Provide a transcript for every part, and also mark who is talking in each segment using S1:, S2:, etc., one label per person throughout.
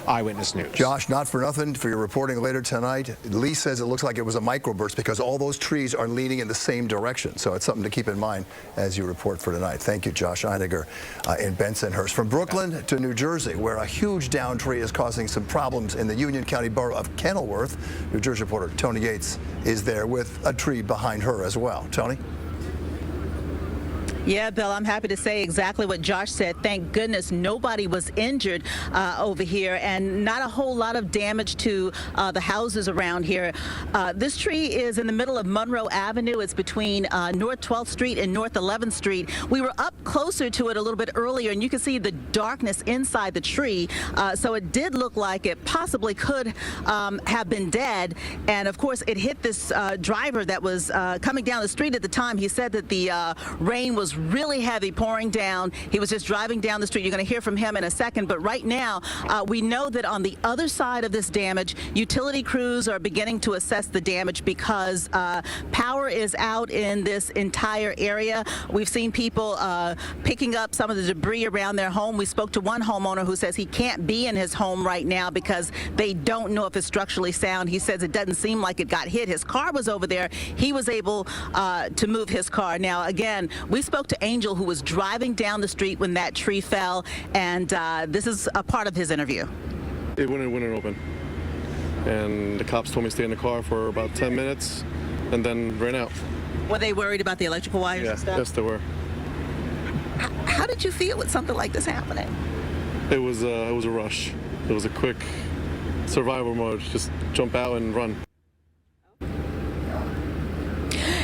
S1: Eyewitness News.
S2: Josh, not for nothing for your reporting later tonight. Lee says it looks like it was a microburst because all those trees are leaning in the same direction. So it's something to keep in mind as you report for tonight. Thank you, Josh Einiger in Bensonhurst. From Brooklyn to New Jersey, where a huge down tree is causing some problems in the Union County borough of Kenilworth. New Jersey reporter Tony Yates is there with a tree behind her as well. Tony?
S3: Yeah, Bill, I'm happy to say exactly what Josh said. Thank goodness nobody was injured over here, and not a whole lot of damage to the houses around here. This tree is in the middle of Monroe Avenue. It's between North 12th Street and North 11th Street. We were up closer to it a little bit earlier, and you can see the darkness inside the tree. So it did look like it possibly could have been dead. And of course, it hit this driver that was coming down the street at the time. He said that the rain was really heavy, pouring down. He was just driving down the street. You're going to hear from him in a second. But right now, we know that on the other side of this damage, utility crews are beginning to assess the damage because power is out in this entire area. We've seen people picking up some of the debris around their home. We spoke to one homeowner who says he can't be in his home right now because they don't know if it's structurally sound. He says it doesn't seem like it got hit. His car was over there. He was able to move his car. Now, again, we spoke to Angel, who was driving down the street when that tree fell, and this is a part of his interview.
S4: It wouldn't open, and the cops told me to stay in the car for about 10 minutes and then ran out.
S3: Were they worried about the electrical wires and stuff?
S4: Yes, they were.
S3: How did you feel with something like this happening?
S4: It was a rush. It was a quick survival mode. Just jump out and run.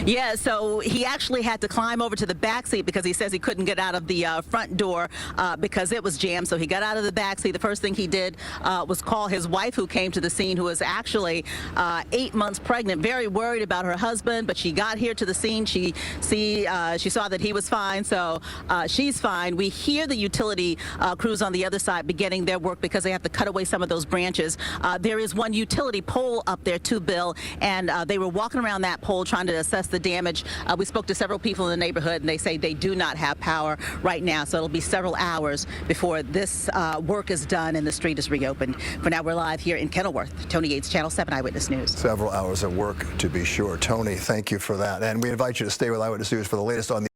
S3: Yeah, so he actually had to climb over to the back seat because he says he couldn't get out of the front door because it was jammed. So he got out of the back seat. The first thing he did was call his wife, who came to the scene, who was actually 8 months pregnant, very worried about her husband. But she got here to the scene. She saw that he was fine, so she's fine. We hear the utility crews on the other side beginning their work because they have to cut away some of those branches. There is one utility pole up there too, Bill, and they were walking around that pole trying to assess the damage. We spoke to several people in the neighborhood, and they say they do not have power right now, so it'll be several hours before this work is done and the street is reopened. For now, we're live here in Kenilworth. Tony Yates, Channel 7 Eyewitness News.
S2: Several hours of work, to be sure. Tony, thank you for that. And we invite you to stay with Eyewitness News for the latest on the